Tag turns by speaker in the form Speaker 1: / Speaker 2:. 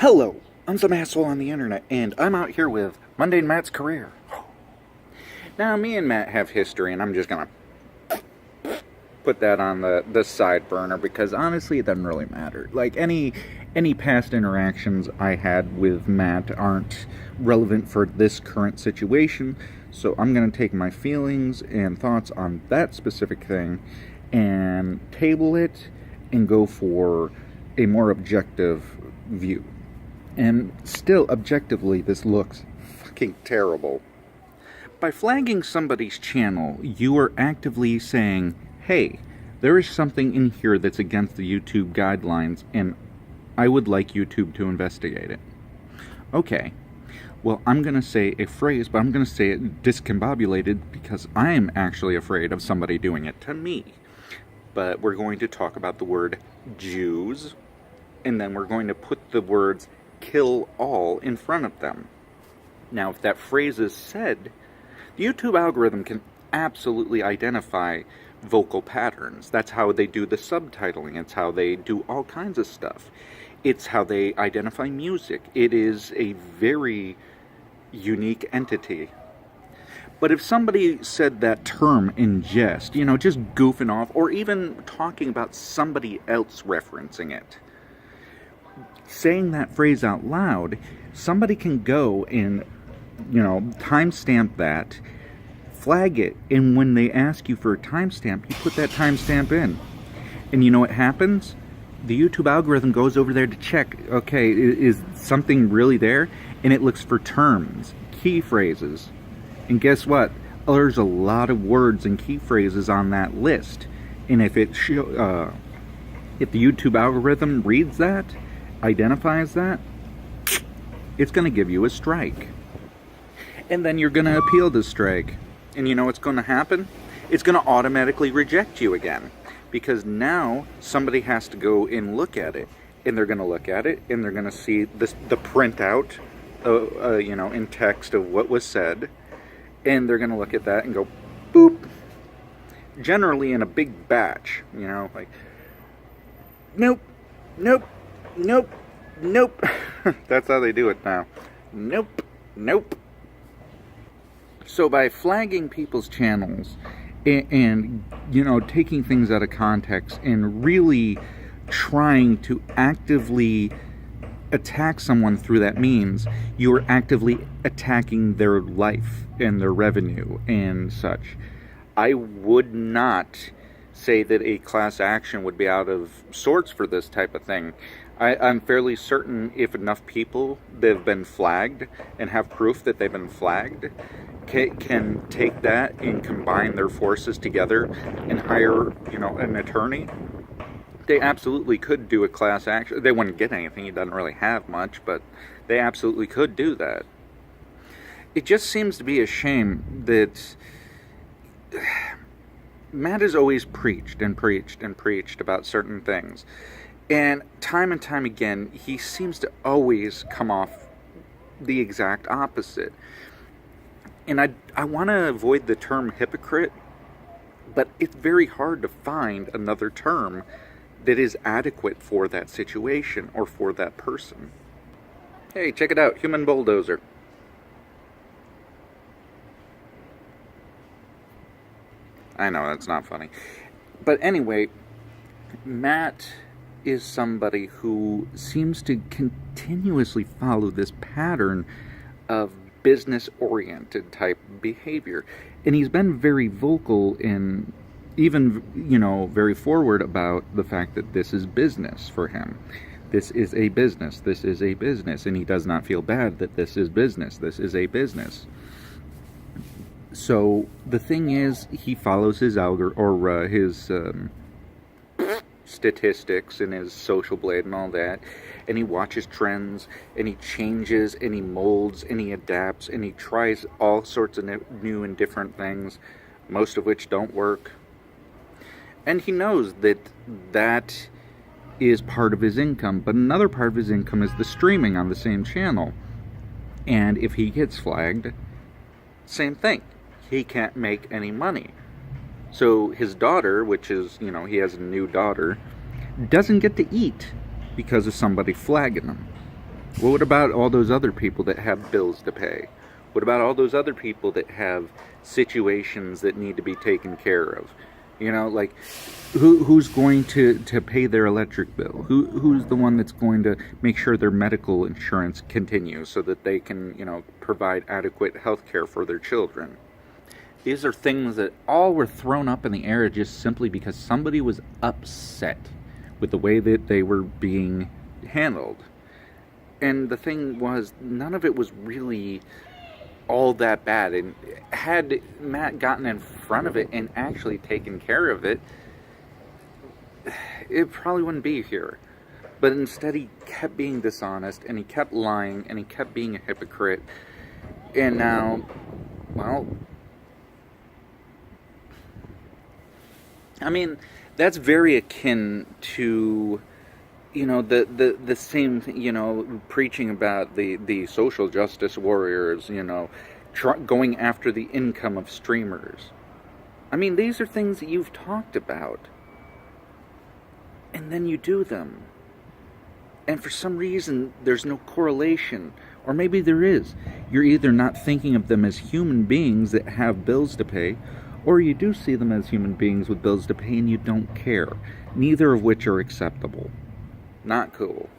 Speaker 1: Hello, I'm some asshole on the internet, and I'm out here with Mundane Matt's Career. Now, me and Matt have history, and I'm just gonna put that on the side burner, because honestly, it doesn't really matter. Like, any past interactions I had with Matt aren't relevant for this current situation, so I'm gonna take my feelings and thoughts on that specific thing and table it and go for a more objective view. And still, objectively, this looks fucking terrible. By flagging somebody's channel, you are actively saying, hey, there is something in here that's against the YouTube guidelines, and I would like YouTube to investigate it. Okay, well, I'm going to say a phrase, but I'm going to say it discombobulated because I am actually afraid of somebody doing it to me. But we're going to talk about the word Jews, and then we're going to put the words kill all in front of them. Now, if that phrase is said, the YouTube algorithm can absolutely identify vocal patterns. That's how they do the subtitling. It's how they do all kinds of stuff. It's how they identify music. It is a very unique entity. But if somebody said that term in jest, just goofing off, or even talking about somebody else referencing it, saying that phrase out loud, somebody can go and, timestamp that, flag it, and when they ask you for a timestamp, you put that timestamp in. And you know what happens? The YouTube algorithm goes over there to check, okay, is something really there? And it looks for terms, key phrases. And guess what? There's a lot of words and key phrases on that list. And if if the YouTube algorithm reads that, identifies that, it's going to give you a strike. And then you're going to appeal the strike. And you know what's going to happen? It's going to automatically reject you again. Because now somebody has to go and look at it. And they're going to look at it, and they're going to see the printout, in text of what was said. And they're going to look at that and go, boop. Generally in a big batch, like, nope, nope, nope, nope. That's how they do it now. Nope, nope. So by flagging people's channels and taking things out of context and really trying to actively attack someone through that means, you are actively attacking their life and their revenue and such. I would not say that a class action would be out of sorts for this type of thing. I'm fairly certain if enough people that have been flagged and have proof that they've been flagged can take that and combine their forces together and hire, an attorney, they absolutely could do a class action. They wouldn't get anything. He doesn't really have much, but they absolutely could do that. It just seems to be a shame that Matt has always preached and preached and preached about certain things. And time again, he seems to always come off the exact opposite. And I want to avoid the term hypocrite, but it's very hard to find another term that is adequate for that situation or for that person. Hey, check it out, human bulldozer. I know, that's not funny. But anyway, Matt is somebody who seems to continuously follow this pattern of business-oriented type behavior. And he's been very vocal and even, very forward about the fact that this is business for him. This is a business. This is a business. And he does not feel bad that this is business. This is a business. So the thing is, he follows his his statistics and his social blade and all that, and he watches trends, and he changes, and he molds, and he adapts, and he tries all sorts of new and different things, most of which don't work. And he knows that is part of his income, but another part of his income is the streaming on the same channel. And if he gets flagged, same thing. He can't make any money. So his daughter, which is, he has a new daughter, doesn't get to eat because of somebody flagging him. Well, what about all those other people that have bills to pay? What about all those other people that have situations that need to be taken care of? You know, like, who's going to pay their electric bill? Who's the one that's going to make sure their medical insurance continues so that they can, you know, provide adequate health care for their children? These are things that all were thrown up in the air just simply because somebody was upset with the way that they were being handled. And the thing was, none of it was really all that bad. And had Matt gotten in front of it and actually taken care of it, it probably wouldn't be here. But instead he kept being dishonest, and he kept lying, and he kept being a hypocrite. And now, well, I mean, that's very akin to, you know, the same, you know, preaching about the social justice warriors, you know, going after the income of streamers. I mean, these are things that you've talked about, and then you do them. And for some reason, there's no correlation. Or maybe there is. You're either not thinking of them as human beings that have bills to pay, or you do see them as human beings with bills to pay and you don't care. Neither of which are acceptable. Not cool.